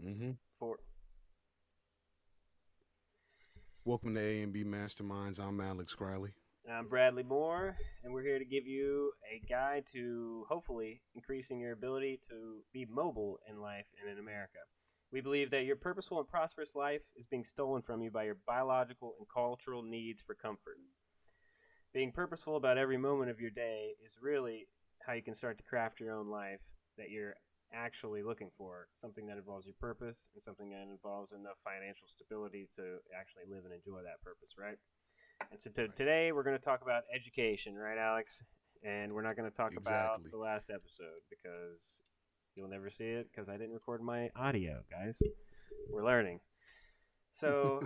hmm For Welcome to A and B Masterminds. I'm Alex Crowley. I'm Bradley Moore, and we're here to give you a guide to hopefully increasing your ability to be mobile in life and in America. We believe that your purposeful and prosperous life is being stolen from you by your biological and cultural needs for comfort. Being purposeful about every moment of your day is really how you can start to craft your own life that you're actually looking for, something that involves your purpose and something that involves enough financial stability to actually live and enjoy that purpose, right? And so Right. today we're going to talk about education, right, Alex? And we're not going to talk about Exactly. the last episode because you'll never see it because I didn't record my audio, guys. We're learning. So,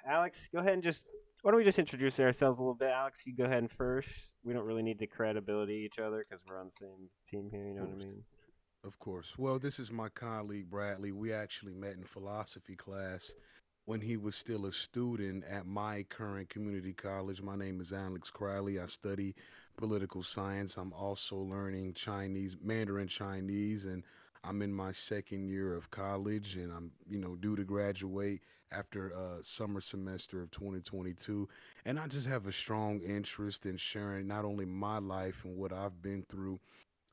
Alex, go ahead and just why don't we just introduce ourselves a little bit? Alex, you go ahead and first. We don't really need to credibility each other because we're on the same team here. You Of know what I course. mean? Of course. Well, this is my colleague Bradley. We actually met in philosophy class when he was still a student at my current community college. My name is Alex Crowley. I study political science. I'm also learning Chinese, Mandarin Chinese, and I'm in my second year of college, and I'm due to graduate after summer semester of 2022. And I just have a strong interest in sharing not only my life and what I've been through,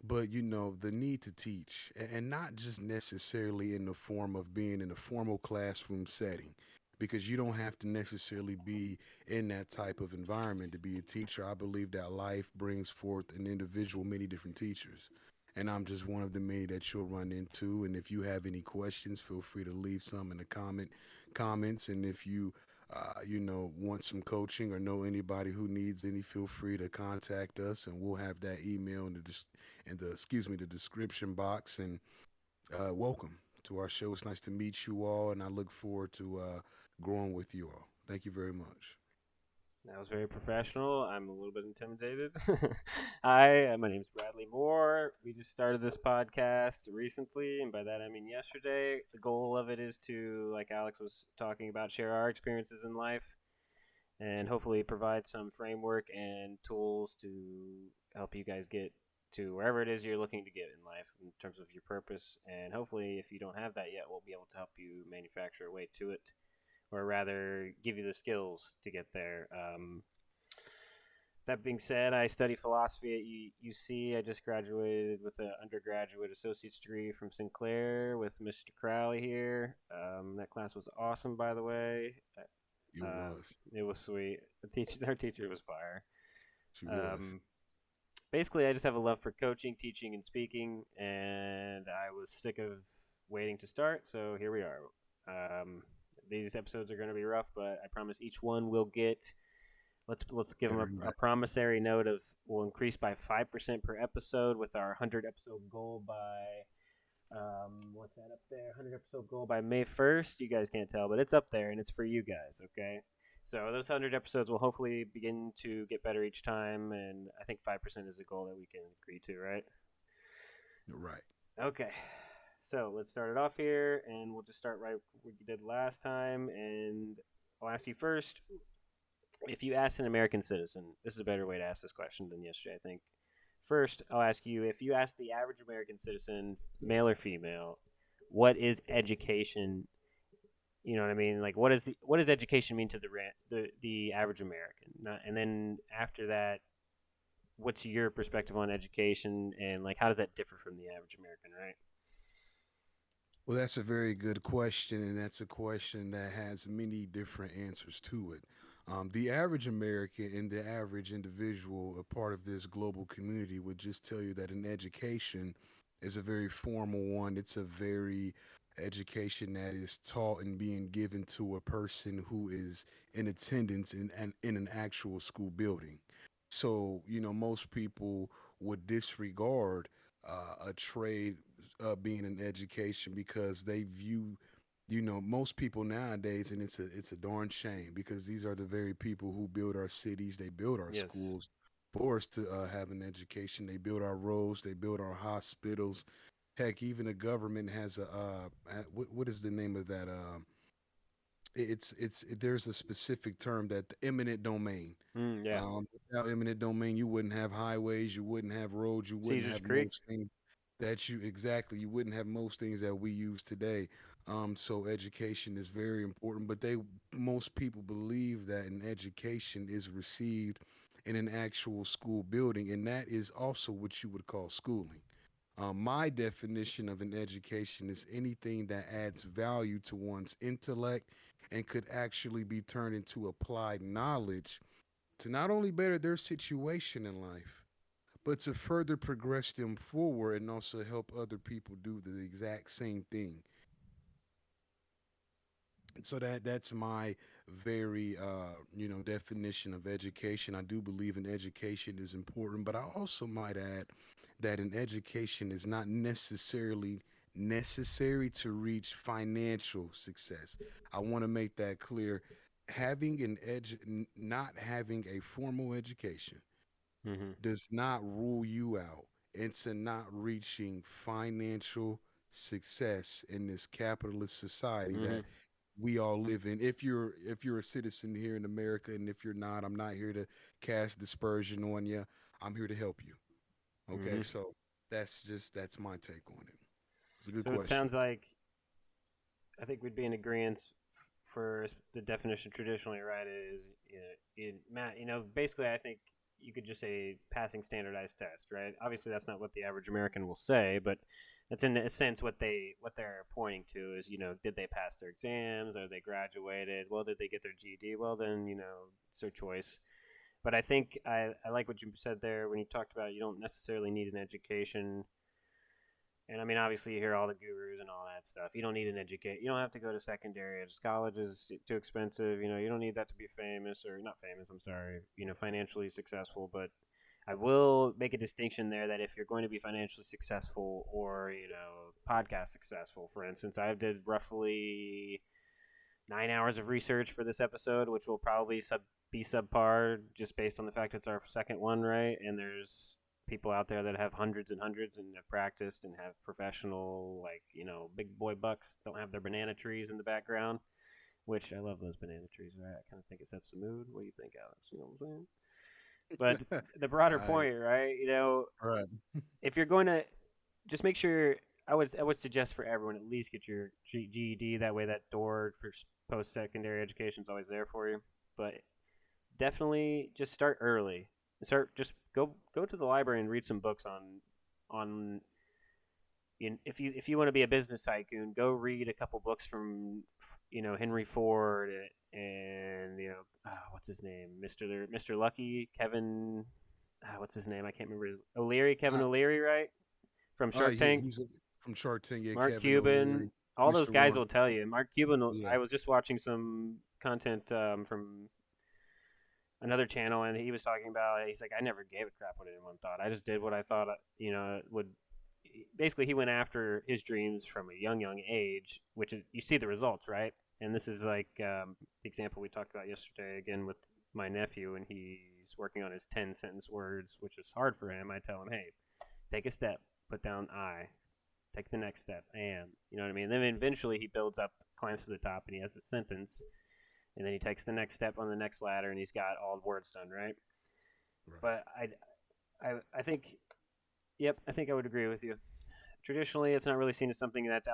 but the need to teach, and not just necessarily in the form of being in a formal classroom setting, because you don't have to necessarily be in that type of environment to be a teacher. I believe that life brings forth an individual many different teachers, and I'm just one of the many that you'll run into. And if you have any questions, feel free to leave some in the comments. And if you want some coaching or know anybody who needs any, feel free to contact us, and we'll have that email in the description box. And welcome to our show. It's nice to meet you all, and I look forward to growing with you all. Thank you very much. That was very professional. I'm a little bit intimidated. Hi, my name's Bradley Moore. We just started this podcast recently, and by that I mean yesterday. The goal of it is to, like Alex was talking about, share our experiences in life and hopefully provide some framework and tools to help you guys get to wherever it is you're looking to get in life in terms of your purpose. And hopefully, if you don't have that yet, we'll be able to help you manufacture a way to it, or rather, give you the skills to get there. That being said, I study philosophy at UC. I just graduated with an undergraduate associate's degree from Sinclair with Mr. Crowley here. That class was awesome, by the way. It was. It was sweet. Our teacher was fire. She was. Um, Basically, I just have a love for coaching, teaching, and speaking, and I was sick of waiting to start. So here we are. Um, these episodes are going to be rough, but I promise each one will get. Let's give them Better and a better. promissory note of we'll increase by 5% per episode with our 100 episode goal by what's that up there? 100 episode goal by May 1st. You guys can't tell, but it's up there and it's for you guys, okay? So those 100 episodes will hopefully begin to get better each time, and I think 5% is a goal that we can agree to, right? Right. Okay. So let's start it off here, and we'll just start right where you did last time. And I'll ask you first, if you asked an American citizen, this is a better way to ask this question than yesterday, I think. First, I'll ask you if you ask the average American citizen, male or female, what is education? You know what I mean? Like, what does education mean to the average American? Not, and then after that, what's your perspective on education, and like how does that differ from the average American? Right? Well, that's a very good question, and that's a question that has many different answers to it. The average American and the average individual, a part of this global community, would just tell you that an education is a very formal one. It's a very education that is taught and being given to a person who is in attendance in an actual school building. So, most people would disregard a trade being in education because they view, most people nowadays, and it's a darn shame because these are the very people who build our cities, they build our Yes. schools for us to have an education. They build our roads, they build our hospitals. Heck, even the government has what is the name of that? There's a specific term, that the eminent domain. Yeah. Without eminent domain, you wouldn't have highways, you wouldn't have roads, you wouldn't Caesar's have Creek. most things. That you exactly you wouldn't have most things that we use today. So education is very important, but they most people believe that an education is received in an actual school building, and that is also what you would call schooling. My definition of an education is anything that adds value to one's intellect and could actually be turned into applied knowledge to not only better their situation in life, but to further progress them forward and also help other people do the exact same thing. So that's my very definition of education. I do believe in education is important, but I also might add that an education is not necessarily necessary to reach financial success. I want to make that clear. Having not having a formal education Mm-hmm. does not rule you out into not reaching financial success in this capitalist society Mm-hmm. that we all live in. If you're a citizen here in America, and if you're not, I'm not here to cast dispersion on you. I'm here to help you. Okay, Mm-hmm. so that's my take on it. It's a good So it question. sounds like I think we'd be in agreement for the definition traditionally, right? Is Matt, basically, I think you could just say passing standardized test, right? Obviously, that's not what the average American will say, but that's in a sense what they're pointing to is did they pass their exams? Are they graduated? Well, did they get their GED? Well, then it's their choice. But I think I like what you said there when you talked about you don't necessarily need an education. And I mean, obviously, you hear all the gurus and all that stuff. You don't need an educate. You don't have to go to secondary. Just college is too expensive. You don't need that to be famous or not famous. I'm sorry. Financially successful. But I will make a distinction there that if you're going to be financially successful or podcast successful, for instance, I did roughly 9 hours of research for this episode, which will probably be subpar just based on the fact it's our second one, right? And there's people out there that have hundreds and hundreds and have practiced and have professional, like, big boy bucks, don't have their banana trees in the background, which I love those banana trees, right? I kind of think it sets the mood. What do you think, Alex? You know what I'm saying? But the broader I point, right? Right. If you're going to just make sure I would suggest for everyone at least get your GED. That way, that door for post secondary education is always there for you. But definitely just start early. Start just go to the library and read some books on if you want to be a business tycoon, go read a couple books from Henry Ford and what's his name, Mister Lucky, Kevin. What's his name? I can't remember his O'Leary, Kevin I, O'Leary, right? From Shark yeah, Tank. he's from Shark Tank. Yeah, Mark Kevin Cuban, O'Leary, all those Mr. guys will Warner. tell you. Mark Cuban, Yeah. I was just watching some content from another channel, and he was talking about. He's like, I never gave a crap what anyone thought. I just did what I thought. Would. Basically, he went after his dreams from a young age, which is you see the results, right? And this is like the example we talked about yesterday again with my nephew, and he's working on his 10 sentence words, which is hard for him. I tell him, hey, take a step, put down I, take the next step, and you know what I mean. And then eventually he builds up, climbs to the top, and he has a sentence, and then he takes the next step on the next ladder, and he's got all the words done, right? Right. But I think, yep, I think I would agree with you. Traditionally, it's not really seen as something that's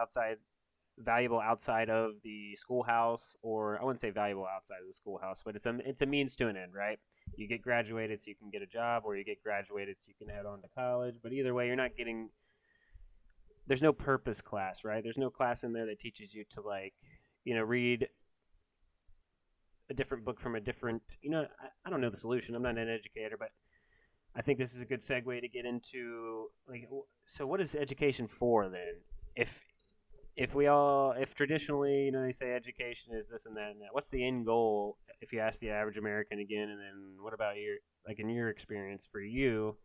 valuable outside of the schoolhouse, or I wouldn't say valuable outside of the schoolhouse, but it's a means to an end, right? You get graduated so you can get a job, or you get graduated so you can head on to college. But either way, you're not getting. There's no purpose class, right? There's no class in there that teaches you to like, read a different book from a different. I don't know the solution. I'm not an educator, but I think this is a good segue to get into like. So, what is education for then? If if traditionally they say education is this and that and that, what's the end goal if you ask the average American again? And then what about your like in your experience for you?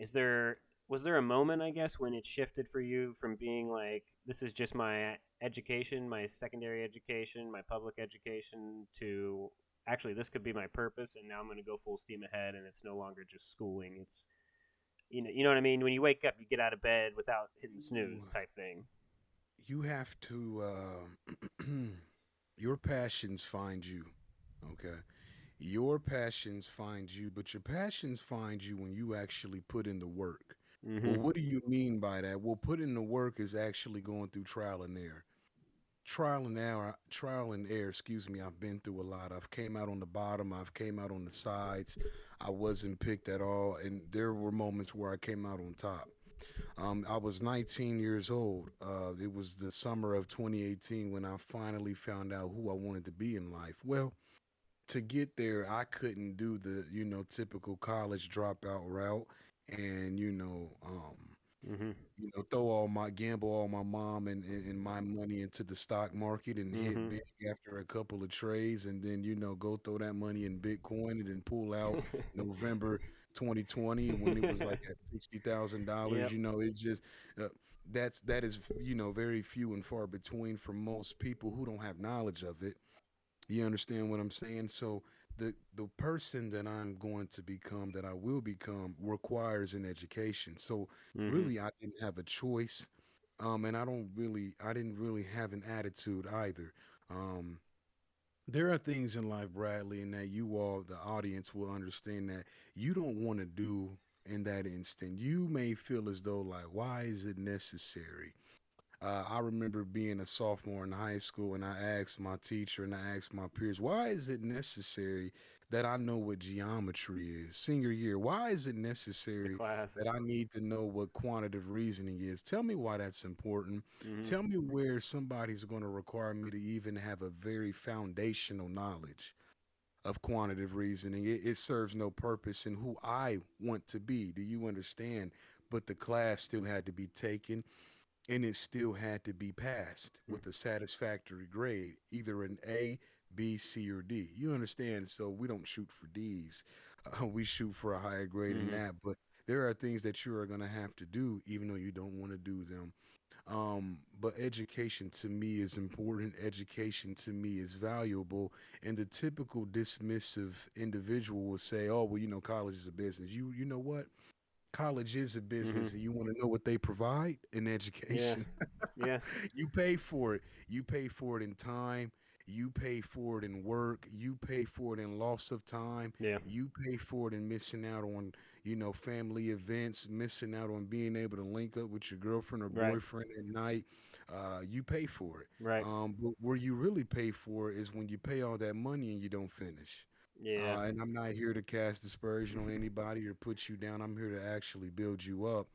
Is there was there a moment I guess when it shifted for you from being like this is just my education, my secondary education, my public education to actually this could be my purpose and now I'm going to go full steam ahead and it's no longer just schooling. It's you know what I mean? When you wake up, you get out of bed without hitting snooze type thing. You have to your passions find you. Okay. Your passions find you, but your passions find you when you actually put in the work. Well, Mhm. what do you mean by that? Well, put in the work is actually going through trial and error. Trial and error, excuse me. I've been through a lot. I've came out on the bottom, I've came out on the sides. I wasn't picked at all, and there were moments where I came out on top. I was 19 years old. It was the summer of 2018 when I finally found out who I wanted to be in life. Well, to get there, I couldn't do the, typical college dropout route and, Mhm. throw all my gamble all my mom and my money into the stock market and hit Mhm. big after a couple of trades and then go throw that money in Bitcoin and then pull out November 2020 when it was like at $60,000. Yep. It just uh, that is very few and far between for most people who don't have knowledge of it. You understand what I'm saying? So the person that I'm going to become, that I will become, requires an education. So Mhm. really, I didn't have a choice, and I didn't really have an attitude either. Um, there are things in life, Bradley, and that you all, the audience, will understand that you don't want to do in that instant. You may feel as though like, why is it necessary? I remember being a sophomore in high school, and I asked my teacher and I asked my peers, why is it necessary that I know what geometry is? Senior year, why is it The necessary classic. that I need to know what quantitative reasoning is? Tell me why that's important. Mhm. Tell me where somebody's going to require me to even have a very foundational knowledge of quantitative reasoning. It serves no purpose in who I want to be. Do you understand? But the class still had to be taken and it still had to be passed Mm. with a satisfactory grade, either an A, B, C, or D. You understand? So we don't shoot for D's. We shoot for a higher grade than Mhm. that. But there are things that you are going to have to do, even though you don't want to do them. But education to me is important. Education to me is valuable. And the typical dismissive individual will say, "Oh, well, college is a business." You know what? College is a business, Mhm. and you want to know what they provide? An Yeah. education. Yeah. You pay for it. You pay for it in time. You pay for it in work. You pay for it in loss of time. Yeah. You pay for it in missing out on, family events, missing out on being able to link up with your girlfriend or Right. boyfriend at night. You pay for it. Right. But where you really pay for it is when you pay all that money and you don't finish. Yeah. And I'm not here to cast dispersion on anybody or put you down. I'm here to actually build you up.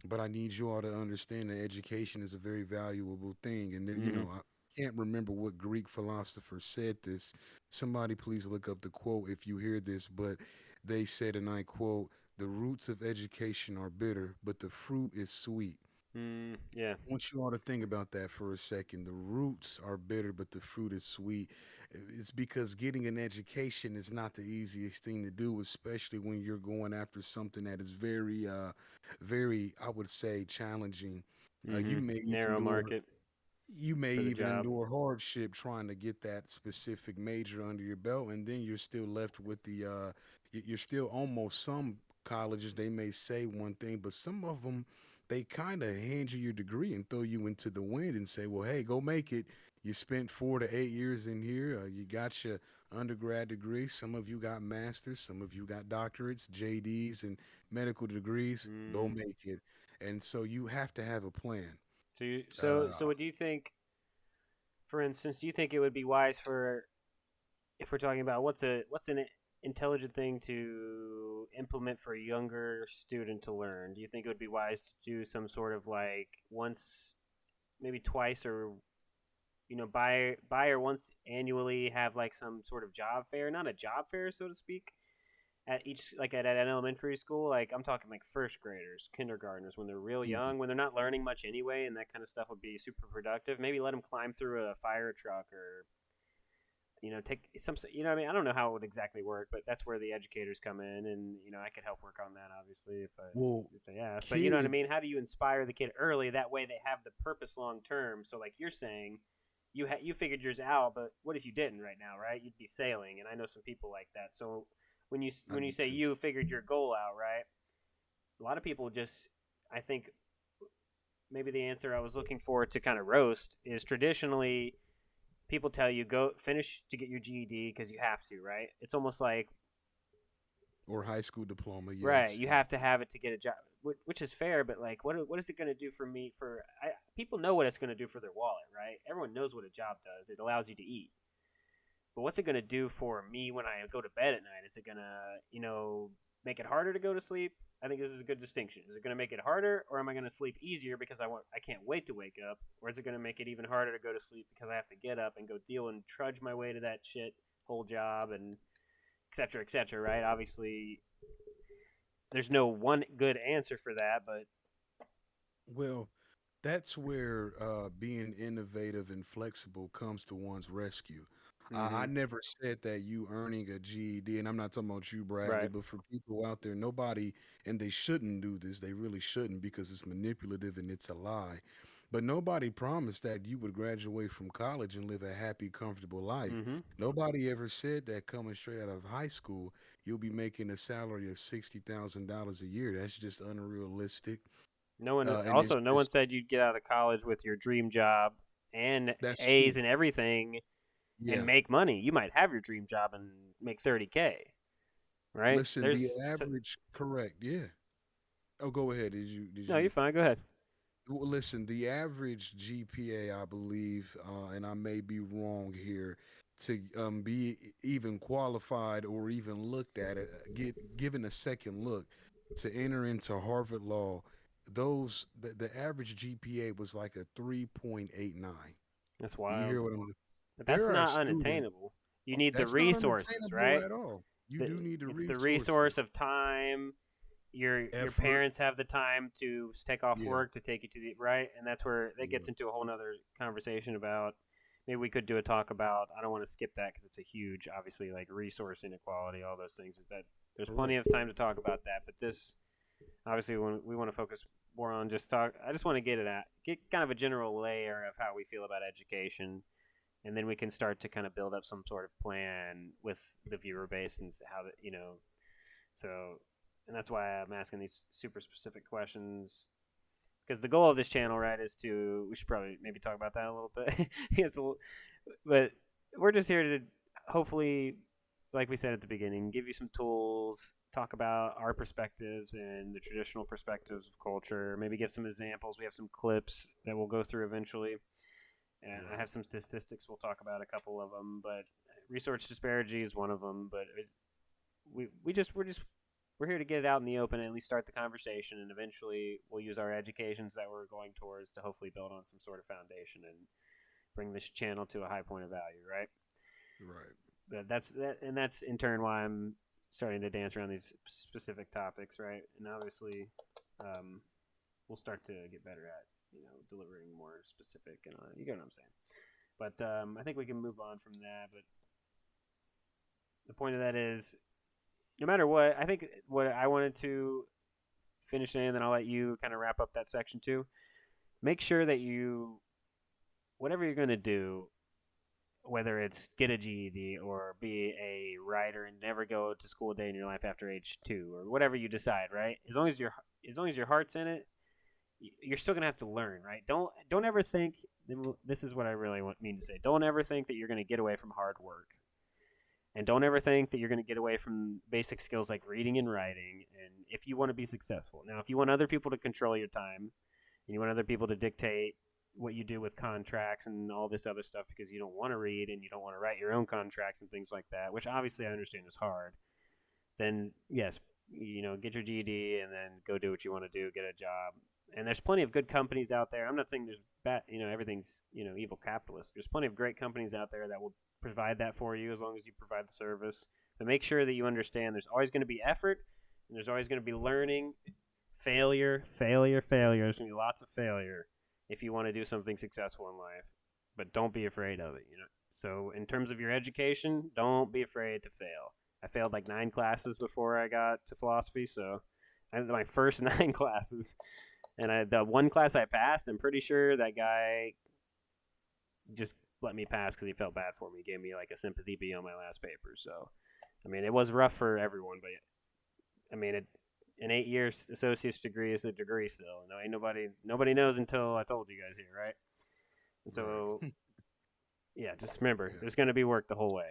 But I need you all to understand that education is a very valuable thing. And, Mhm. I can't remember what Greek philosopher said this. Somebody please look up the quote if you hear this. But they said, and I quote, the roots of education are bitter, but the fruit is sweet. Mm. Yeah. I want you all to think about that for a second. The roots are bitter, but the fruit is sweet. It's because getting an education is not the easiest thing to do, especially when you're going after something that is very, I would say, challenging. Mhm. Narrow market You may for the even job. endure hardship trying to get that specific major under your belt, and then you're still left with you're still almost, some colleges they may say one thing, but some of them they kind of hand you your degree and throw you into the wind and say, well, hey, go make it. You spent 4 to 8 years in here. You got your undergrad degree. Some of you got masters. Some of you got doctorates, JDs, and medical degrees. Go Mm. make it. And so you have to have a plan. So what do you think? For instance, do you think it would be wise for, if we're talking about what's an intelligent thing to implement for a younger student to learn? Do you think it would be wise to do some sort of like once, maybe twice, or buy or once annually, have like some sort of job fair, not a job fair so to speak, at each, like at an elementary school, like I'm talking like first graders, kindergartners, when they're real Mhm. young, when they're not learning much anyway, and that kind of stuff would be super productive. Maybe let them climb through a fire truck, or take some, what I mean. I don't know how it would exactly work, but that's where the educators come in, and I could help work on that, obviously, Well, if they ask. But you know what I kid, mean. How do you inspire the kid early? That way they have the purpose long term. So like you're saying, you figured yours out, but what if you didn't right now, right? You'd be sailing, and I know some people like that. So I when you do say too. you figured your goal out, right? A lot of people just, I think maybe the answer I was looking for to kind of roast is, traditionally people tell you go finish to get your GED because you have to, right? It's almost like or high school diploma. Right. Yes. You have to have it to get a job, which is fair. But like, what is it going to do for me? People know what it's going to do for their wallet, right? Everyone knows what a job does. It allows you to eat. But what's it going to do for me when I go to bed at night? Is it going to, make it harder to go to sleep? I think this is a good distinction. Is it going to make it harder, or am I going to sleep easier because I can't wait to wake up, or is it going to make it even harder to go to sleep because I have to get up and go deal and trudge my way to that shit whole job and et cetera, right? Obviously, there's no one good answer for that, but Well, that's where being innovative and flexible comes to one's rescue. I mm-hmm. never said that you earning a GED, and I'm not talking about you, Bradley, Right. but for people out there, nobody, and they shouldn't do this, they really shouldn't because it's manipulative and it's a lie. But nobody promised that you would graduate from college and live a happy, comfortable life. Mm-hmm. Nobody ever said that coming straight out of high school, you'll be making a salary of $60,000 a year. That's just unrealistic. And it's No one just said you'd get out of college with your dream job and that's A's true. and everything and Yeah. make money. You might have your dream job and make 30K, right? Listen, the average correct, yeah. Oh, go ahead. Did No, you're you fine. Go ahead. well, listen, the average GPA, I believe, and I may be wrong here, to be even qualified or even looked at it, get given a second look to enter into Harvard Law, the average GPA was like a 3.89. That's You wild. hear what I'm saying? But that's There are not students unattainable. You need the that's not resources, unattainable right? at all. You The, do need the it's the resource resources, of time. Your effort. parents have the time to take off Yeah, work to take you to the right, and that's where that yeah, gets into a whole nother conversation about. Maybe we could do a talk about. I don't want to skip that because it's a huge, obviously, like resource inequality, all those things. Is that there's plenty correct. of time to talk about that, but this obviously when we want to focus more on just talk. I just want to get kind of a general layer of how we feel about education, and then we can start to kind of build up some sort of plan with the viewer base and how that so, and that's why I'm asking these super specific questions because the goal of this channel, right, is to we should probably maybe talk about that a little bit. But we're just here to hopefully, like we said at the beginning, give you some tools, talk about our perspectives and the traditional perspectives of culture, maybe give some examples. We have some clips that we'll go through eventually. And I Right, have some statistics. We'll talk about a couple of them, but resource disparity is one of them. But we're here to get it out in the open and at least start the conversation, and eventually we'll use our educations that we're going towards to hopefully build on some sort of foundation and bring this channel to a high point of value, right? right, But that's in turn why I'm starting to dance around these specific topics, right? And obviously, um, we'll start to get better at delivering more specific and you get what I'm saying. But I think we can move on from that. But the point of that is, no matter what, I think what I wanted to finish in, and then I'll let you kind of wrap up that section too. Make sure that whatever you're going to do, whether it's get a GED or be a writer and never go to school a day in your life after age 2 or whatever you decide, right? As long as your heart's in it, you're still gonna have to learn, right? Don't ever think. This is what I really mean to say. Don't ever think that you're gonna get away from hard work, and don't ever think that you're gonna get away from basic skills like reading and writing. And if you want to be successful, now if you want other people to control your time, and you want other people to dictate what you do with contracts and all this other stuff because you don't want to read and you don't want to write your own contracts and things like that, which obviously I understand is hard, then yes, get your GED and then go do what you want to do, get a job. And there's plenty of good companies out there. I'm not saying there's bad, everything's, evil capitalist. There's plenty of great companies out there that will provide that for you as long as you provide the service. But make sure that you understand there's always going to be effort and there's always going to be learning, failure. There's going to be lots of failure if you want to do something successful in life. But don't be afraid of it. So in terms of your education, don't be afraid to fail. I failed like 9 classes before I got to philosophy, so I had my first 9 classes, and the one class I passed, I'm pretty sure that guy just let me pass because he felt bad for me. He gave me like a sympathy B on my last paper. So, I mean, it was rough for everyone, but I mean, an 8 year associate's degree is a degree still. Ain't nobody knows until I told you guys here, right? And so, right. yeah, just remember, Yeah, there's gonna be work the whole way.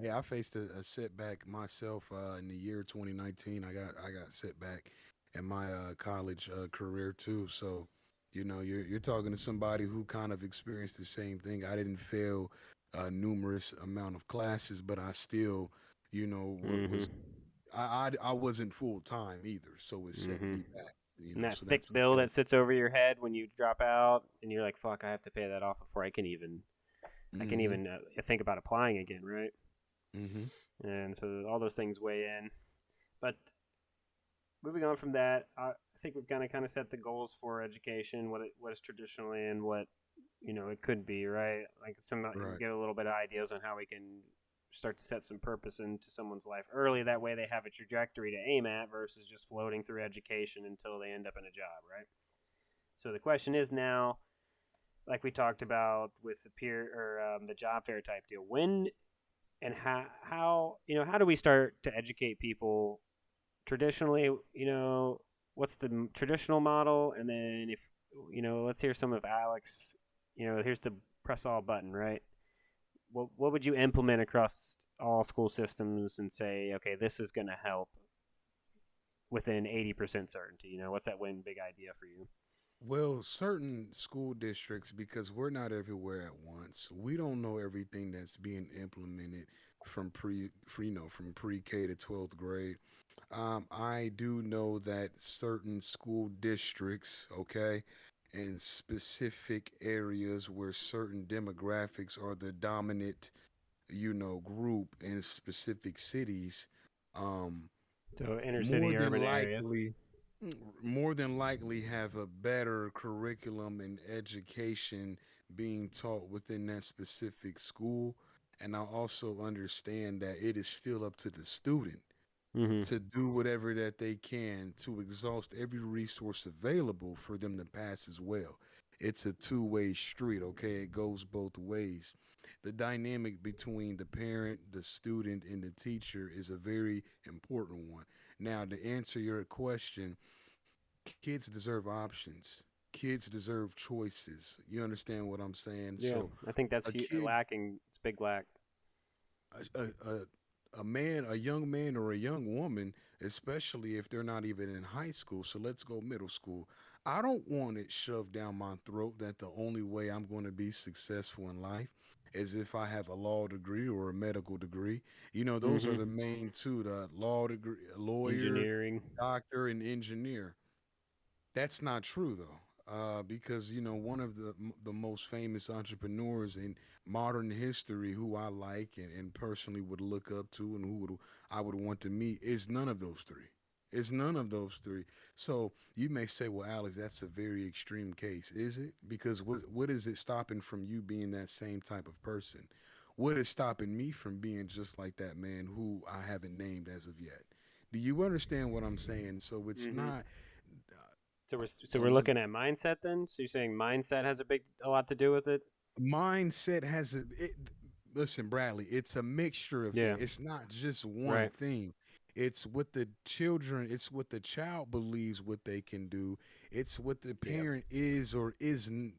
Yeah, I faced a setback myself in the year 2019. I got setback in my college career too. So, you're talking to somebody who kind of experienced the same thing. I didn't fail numerous amount of classes, but I still, Mm-hmm. was I wasn't full time either, so it set Mm-hmm. me back. And that So thick that's bill okay. that sits over your head when you drop out, and you're like, "Fuck, I have to pay that off before I can Mm-hmm. even think about applying again, right?" Mm-hmm. And so all those things weigh in. But moving on from that, I think we've kind of set the goals for education, what is traditionally and what it could be, right? Like some Right. get a little bit of ideas on how we can start to set some purpose into someone's life early. That way, they have a trajectory to aim at versus just floating through education until they end up in a job, right? So the question is now, like we talked about with the peer or the job fair type deal, when and how how do we start to educate people traditionally, what's the traditional model, and then if let's hear some of Alex. Here's the press all button, right? What would you implement across all school systems and say, okay, this is going to help within 80% certainty? What's that one big idea for you? Well, certain school districts, because we're not everywhere at once, we don't know everything that's being implemented from pre-K to 12th grade. I do know that certain school districts, okay, in specific areas where certain demographics are the dominant, group in specific cities, um, So inner more city, than urban areas. likely more than likely have a better curriculum and education being taught within that specific school. And I also understand that it is still up to the student Mm-hmm. to do whatever that they can to exhaust every resource available for them to pass as well. It's a two-way street, okay? It goes both ways. The dynamic between the parent, the student, and the teacher is a very important one. Now, to answer your question, kids deserve options. Kids deserve choices. You understand what I'm saying? Yeah, So, I think that's a kid lacking. It's a big lack. a man, a young man or a young woman, especially if they're not even in high school. So let's go middle school. I don't want it shoved down my throat that the only way I'm going to be successful in life is if I have a law degree or a medical degree. Those are Mm-hmm. the main two: the law degree, lawyer, Engineering. doctor, and engineer. That's not true though, because one of the most famous entrepreneurs in modern history, who I like and personally would look up to, and I would want to meet, is none of those three. It's none of those three. So you may say, "Well, Alex, that's a very extreme case, is it? Because what is it stopping from you being that same type of person? What is stopping me from being just like that man who I haven't named as of yet?" Do you understand what I'm saying? So it's Mm-hmm. not. So we're I'm just looking at mindset then. So you're saying mindset has a lot to do with it? mindset has listen, Bradley, it's a mixture of Yeah. things. It's not just one Right. thing. It's what the child believes what they can do. It's what the Yep. parent is or isn't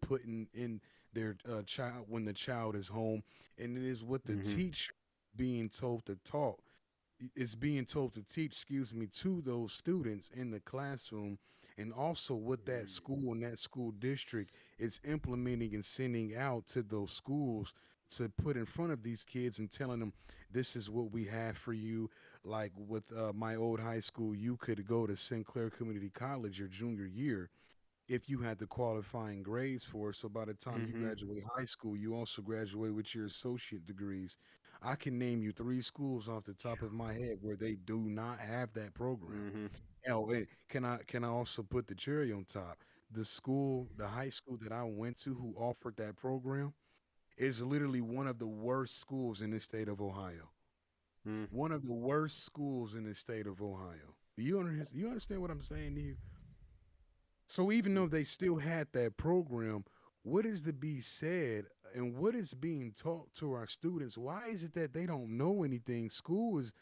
putting in their child when the child is home, and it is what the Mm-hmm. teacher being told to talk is being told to teach, to those students in the classroom, and also what that school and that school district is implementing and sending out to those schools to put in front of these kids and telling them this is what we have for you. Like with my old high school, you could go to Sinclair Community College your junior year if you had the qualifying grades for it. So by the time you Mm-hmm. graduate high school, you also graduate with your associate degrees. I can name you three schools off the top of my head where they do not have that program. Mm-hmm. Oh, and can I also put the cherry on top? The high school that I went to, who offered that program, is literally one of the worst schools in the state of Ohio. Mm. One of the worst schools in the state of Ohio. Do you understand what I'm saying to you? So even though they still had that program, what is to be said and what is being taught to our students? Why is it that they don't know anything? School is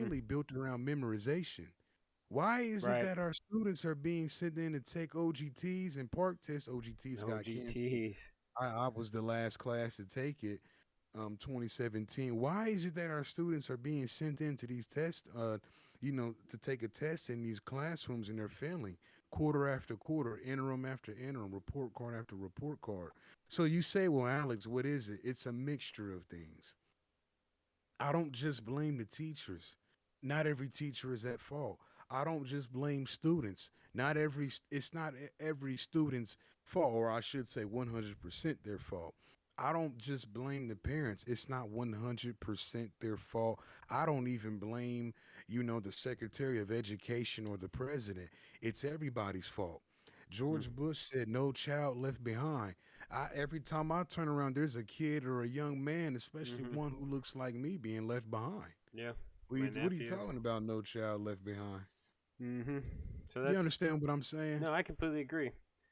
Mm. mainly built around memorization. Why is it Right. that our students are being sent in to take OGTs and park tests? OGTs got canceled. OGTs. I was the last class to take it. 2017. Why is it that our students are being sent into these tests, to take a test in these classrooms and they're failing quarter after quarter, interim after interim, report card after report card? So you say, well, Alex, what is it? It's a mixture of things. I don't just blame the teachers. Not every teacher is at fault. I don't just blame students. It's not every student's fault, or I should say 100% their fault. I don't just blame the parents. It's not 100% their fault. I don't even blame, the Secretary of Education or the president. It's everybody's fault. George Bush said, "No child left behind." Every time I turn around, there's a kid or a young man, especially Mm-hmm. one who looks like me, being left behind. Yeah, my What are you nephew. talking about? No child left behind. Mm-hmm. So You that's understand what I'm saying? no, I completely agree.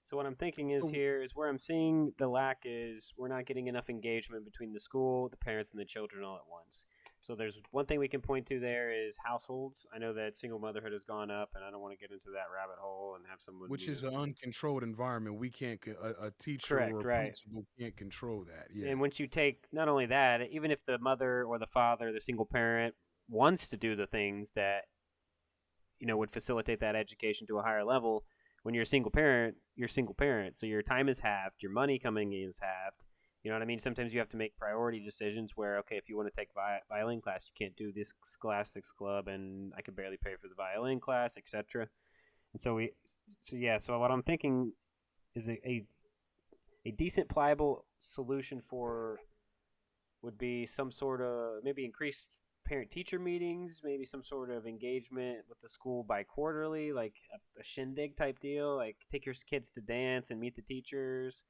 So what I'm thinking is So, here is where I'm seeing the lack is we're not getting enough engagement between the school, the parents, and the children all at once. So there's one thing we can point to there is households. I know that single motherhood has gone up, and I don't want to get into that rabbit hole and have someone, which is an uncontrolled environment. We can't. A teacher or correct, a right? principal can't control that. Yeah. And once you take not only that, even if the mother or the father, the single parent, wants to do the things that would facilitate that education to a higher level. When you're a single parent, you're a single parent, so your time is halved, your money coming in is halved. You know what I mean? Sometimes you have to make priority decisions where, okay, if you want to take violin class, you can't do this scholastics club, and I could barely pay for the violin class, etc. And so what I'm thinking is a decent pliable solution for would be some sort of maybe increased parent teacher meetings, maybe some sort of engagement with the school by quarterly, like a shindig type deal, like take your kids to dance and meet the teachers,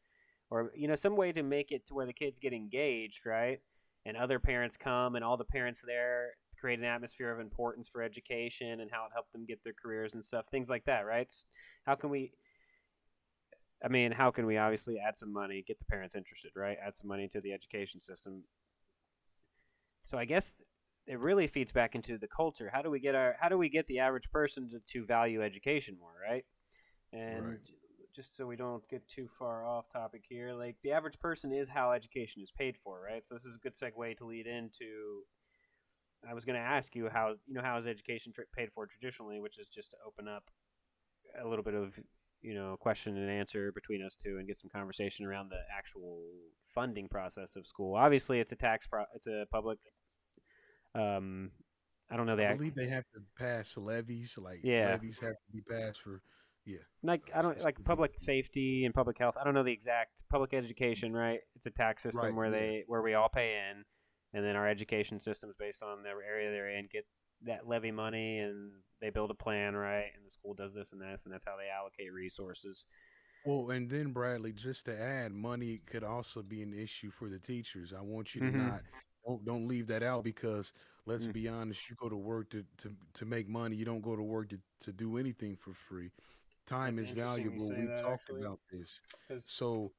or some way to make it to where the kids get engaged, right? And other parents come and all the parents there create an atmosphere of importance for education and how it helped them get their careers and stuff, things like that, right? How can we how can we obviously add some money, get the parents interested, right? Add some money to the education system. So I guess it really feeds back into the culture. How do we get the average person to value education more, right? And Right. just so we don't get too far off topic here, like the average person is how education is paid for, right? So this is a good segue to lead into. I was going to ask you how is education paid for traditionally, which is just to open up a little bit of question and answer between us two and get some conversation around the actual funding process of school. Obviously, it's a public. Um, I don't know I that. believe they have to pass levies. Like Yeah, levies have to be passed for, yeah, like I don't like specific. public safety and public health. I don't know the exact public education, right? It's a tax system Right. Yeah. where we all pay in, and then our education systems based on the area they're in get that levy money, and they build a plan, right? And the school does this and this, and that's how they allocate resources. Well, and then Bradley, just to add, money could also be an issue for the teachers. I want you to Mm-hmm. not don't leave that out because let's be honest, you go to work to make money. You don't go to work to do anything for free. Time That's is interesting you valuable. say We that talked actually, about this. because So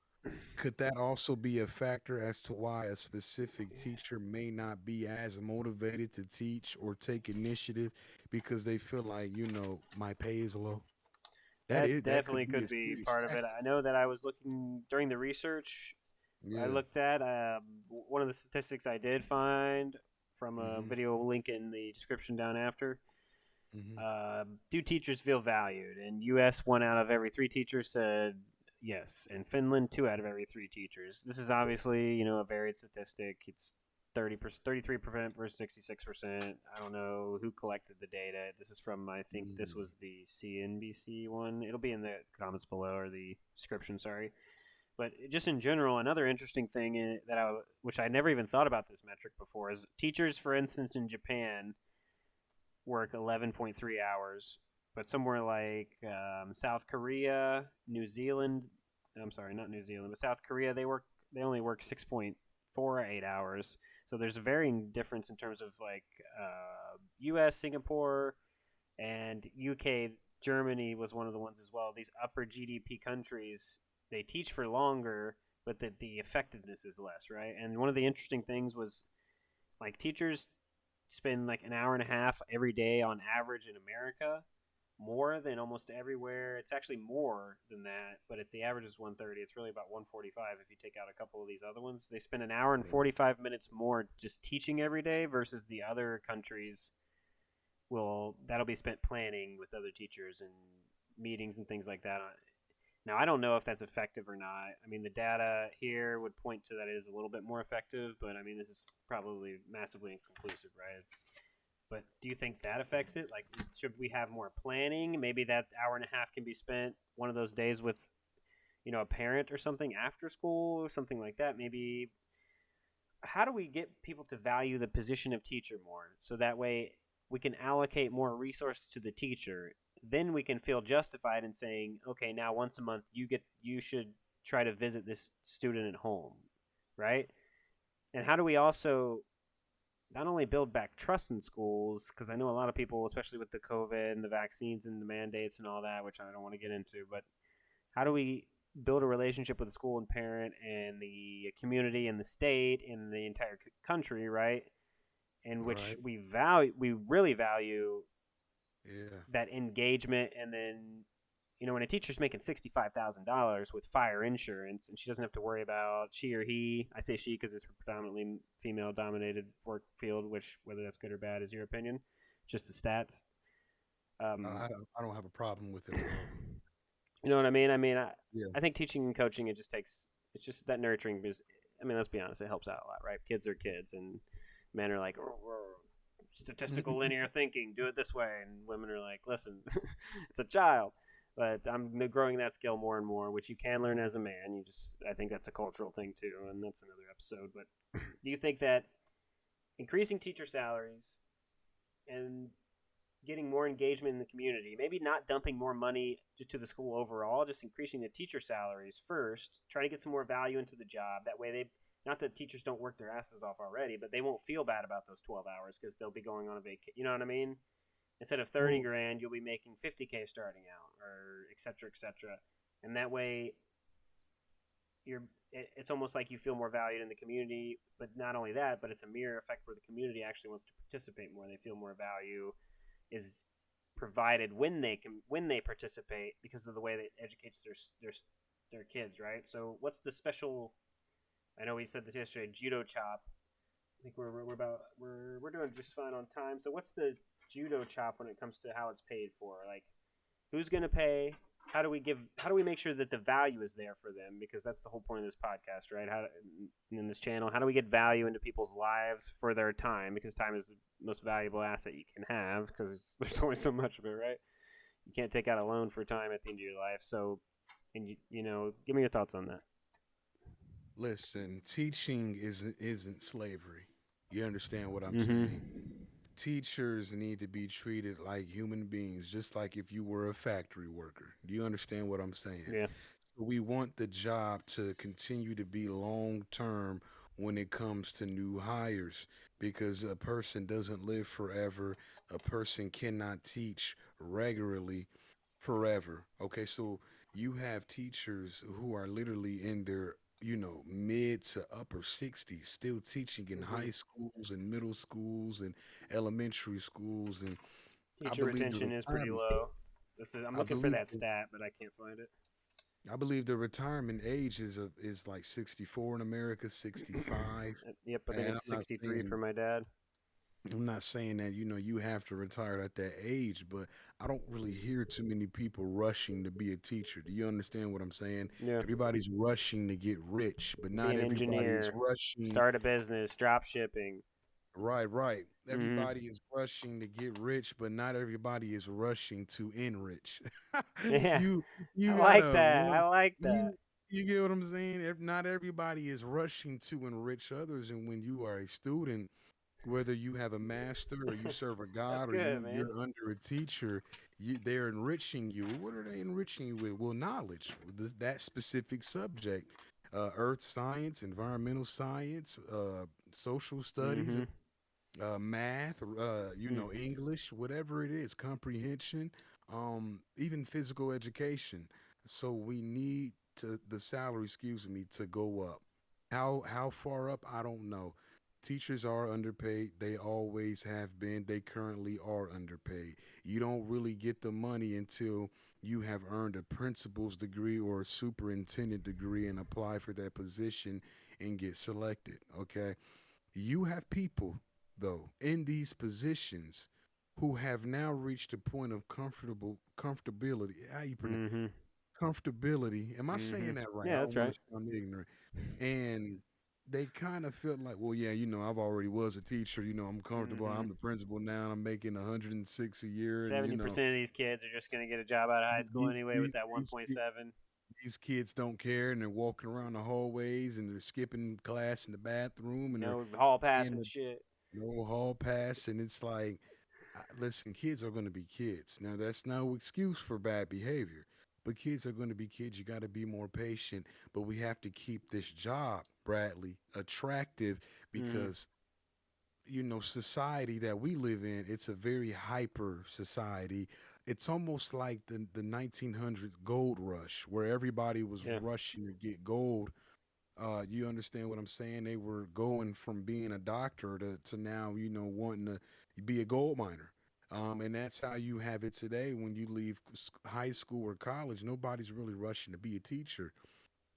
could that also be a factor as to why a specific teacher may not be as motivated to teach or take initiative because they feel like, my pay is low? that That definitely could be a could be serious part of it. factor. I know that I was looking during the research. I Yeah. looked at one of the statistics I did find from a Mhm. video link in the description down after. Mhm. Do teachers feel valued? And U.S. 1 out of every 3 teachers said yes. In Finland, 2 out of every 3 teachers. This is obviously a varied statistic. It's 30%, 33% versus 66%. I don't know who collected the data. This is from I think this Mm. was the CNBC one. It'll be in the comments below or the description. Sorry. But just in general, another interesting thing which I never even thought about this metric before, is teachers, for instance, in Japan work 11.3 hours, but somewhere like South Korea, New Zealand, I'm sorry, not New Zealand, but South Korea, they only work 6.48 hours. So there's a varying difference in terms of like U.S., Singapore, and UK. Germany was one of the ones as well. These upper GDP countries, they teach for longer, but the effectiveness is less, right? And one of the interesting things was like teachers spend like an hour and a half every day on average in America, more than almost everywhere. It's actually more than that, but if the average is 130, it's really about 145 if you take out a couple of these other ones. They spend an hour and Yeah. 45 minutes more just teaching every day versus the other countries will that'll be spent planning with other teachers and meetings and things like that. Now, I don't know if that's effective or not. I mean, the data here would point to that it is a little bit more effective, but I mean, this is probably massively inconclusive, right? But do you think that affects it? Like, should we have more planning? Maybe that hour and a half can be spent one of those days with, a parent or something after school or something like that. Maybe how do we get people to value the position of teacher more so that way we can allocate more resources to the teacher, then we can feel justified in saying, okay, now once a month you should try to visit this student at home, right? And how do we also not only build back trust in schools, because I know a lot of people, especially with the COVID and the vaccines and the mandates and all that, which I don't want to get into, but how do we build a relationship with the school and parent and the community and the state and the entire country, right? In which Right. we really value Yeah. that engagement, and then when a teacher's making $65,000 with fire insurance and she doesn't have to worry about she or he, I say she because it's a predominantly female dominated work field, which whether that's good or bad is your opinion, just the stats. um, I don't have a problem with it at all. You know what I mean? Yeah. I think teaching and coaching, it's just that nurturing because, I mean, let's be honest, it helps out a lot, right? Kids are kids, and men are like, statistical linear thinking, do it this way. And women are like, listen, it's a child. But I'm growing that skill more and more, which you can learn as a man. I think that's a cultural thing too, and that's another episode. But do you think that increasing teacher salaries and getting more engagement in the community. Maybe not dumping more money to the school overall, just increasing the teacher salaries first. Try to get some more value into the job. That way, not that teachers don't work their asses off already, but they won't feel bad about those 12 hours because they'll be going on a vacation. You know what I mean? Instead of 30 Well, grand, you'll be making 50K starting out, or et cetera, et cetera. And that way, it's almost like you feel more valued in the community. But not only that, but it's a mirror effect where the community actually wants to participate more. They feel more value is provided when they participate because of the way that it educates their kids, right? So what's the special? I know we said this yesterday. Judo chop. I think we're doing just fine on time. So what's the judo chop when it comes to how it's paid for? Like, who's going to pay? How do we make sure that the value is there for them, because that's the whole point of this podcast, right? In this channel, how do we get value into people's lives for their time, because time is the most valuable asset you can have, because there's only so much of it, right? You can't take out a loan for time at the end of your life. So, and give me your thoughts on that. listen, teaching isn't slavery. You understand what I'm Mm-hmm. saying? Teachers need to be treated like human beings, just like if you were a factory worker. Do you understand what I'm saying? Yeah. We want the job to continue to be long term when it comes to new hires, because a person doesn't live forever. A person cannot teach regularly forever. Okay, so you have teachers who are literally in their mid to upper 60s still teaching in Mm-hmm. high schools and middle schools and elementary schools. And I Teacher believe the retention is pretty retirement low. I'm I looking for believe that stat, but I can't find it. I believe the retirement age is like 64 in America, 65. Yep, I think And it's 63 for my dad. I'm not saying that you have to retire at that age, but I don't really hear too many people rushing to be a teacher. Do you understand what I'm saying? Yeah. Everybody's rushing to get rich, but Be not an everybody is engineer, rushing. start a business, drop shipping. Right, right. Mm-hmm. Everybody is rushing to get rich, but not everybody is rushing to enrich. Yeah, you I you like gotta that. run. I like that. You get what I'm saying? Not everybody is rushing to enrich others, and when you are a student, whether you have a master or you serve a That's god or good, man. you're under a teacher, they're enriching you. What are they enriching you with? Well, knowledge, that specific subject, earth science, environmental science, social studies, Mm-hmm. math, Mm. English, whatever it is, comprehension, even physical education. So we need the salary, excuse me, to go up. How far up? I don't know. teachers are underpaid. They always have been. They currently are underpaid. You don't really get the money until you have earned a principal's degree or a superintendent degree and apply for that position and get selected. Okay. You have people, though, in these positions who have now reached a point of comfortability. How you pronounce Mm-hmm. comfortability? Am I Mm-hmm. saying that right? I Yeah, don't that's want right. to sound ignorant. And they kind of felt like, well, yeah, I've already was a teacher. I'm comfortable. Mm-hmm. I'm the principal now. I'm making 106 a year, and 70% of these kids are just going to get a job out of high school these anyway with these that these, ki- 1.7. these kids don't care, and they're walking around the hallways, and they're skipping class in the bathroom, and they're No hall pass in and the shit. no hall pass, and it's like, listen, kids are going to be kids. Now, that's no excuse for bad behavior, but kids are going to be kids. You got to be more patient, but we have to keep this job, Bradley, attractive Mm-hmm. because society that we live in, it's a very hyper society. It's almost like the 1900s gold rush where everybody was Yeah. rushing to get gold. You understand what I'm saying? They were going from being a doctor to now, wanting to be a gold miner. And that's how you have it today when you leave high school or college. Nobody's really rushing to be a teacher.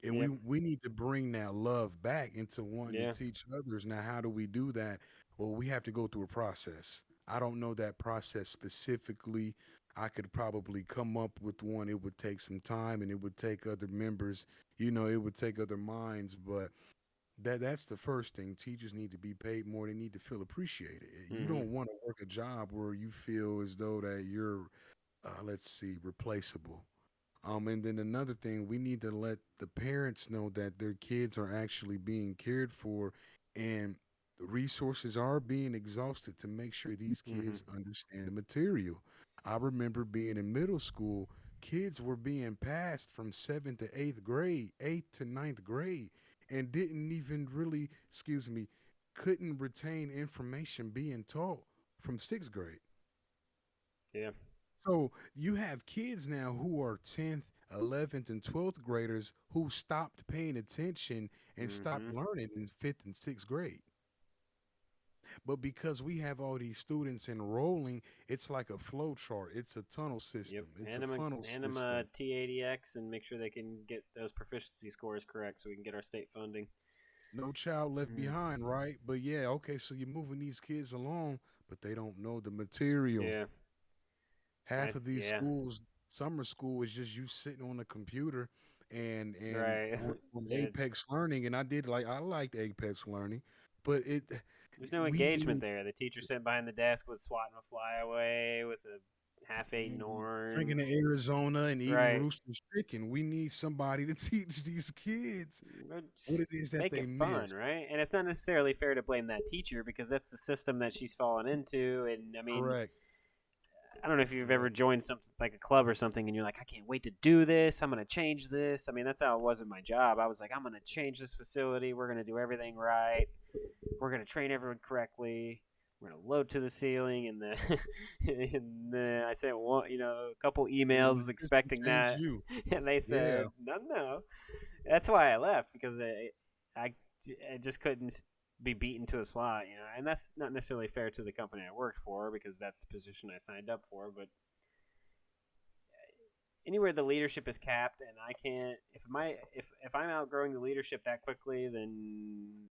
And we Yep. we need to bring that love back into wanting Yeah. to teach others. Now, how do we do that? Well, we have to go through a process. I don't know that process specifically. I could probably come up with one. It would take some time and it would take other members, it would take other minds, but that's the first thing. Teachers need to be paid more. They need to feel appreciated. You Mm-hmm. don't want to work a job where you feel as though that you're, let's see, replaceable. And then another thing, we need to let the parents know that their kids are actually being cared for, and the resources are being exhausted to make sure these Mm-hmm. kids understand the material. I remember being in middle school, kids were being passed from seventh to eighth grade, eighth to ninth grade, and didn't even really, excuse me, couldn't retain information being taught from sixth grade. Yeah. So you have kids now who are 10th, 11th, and 12th graders who stopped paying attention and stopped Mm-hmm. learning in fifth and sixth grade. But because we have all these students enrolling, it's like a flow chart. It's a tunnel Yep. system. It's a Hand them funnel hand them a system. T80X and make sure they can get those proficiency scores correct so we can get our state funding. No child left Mm. behind, right? But yeah, okay, so you're moving these kids along, but they don't know the material. Yeah. Half of these Yeah. schools, summer school is just you sitting on a computer and Right. on And Apex Learning, and I liked Apex Learning, but there's no we engagement need there. The teacher sitting behind the desk was swatting a fly away with a half-eaten drinking orange. the Arizona and eating Right. Rooster's chicken. We need somebody to teach these kids what Just it is that make they it fun, miss. right? And it's not necessarily fair to blame that teacher because that's the system that she's fallen into. And I mean, Correct. I don't know if you've ever Correct. joined something like a club or something, and you're like, I can't wait to do this. I'm gonna change this. I mean, that's how it was in my job. I was like, I'm gonna change this facility. We're gonna do everything right. We're gonna train everyone correctly. We're gonna load to the ceiling, and I sent one, a couple And the emails system expecting changed that, you. and they Yeah. said, no, no. That's why I left because I, I just couldn't be beaten to a slot, and that's not necessarily fair to the company I worked for because that's the position I signed up for. But anywhere the leadership is capped, and I can't, if I'm outgrowing the leadership that quickly, then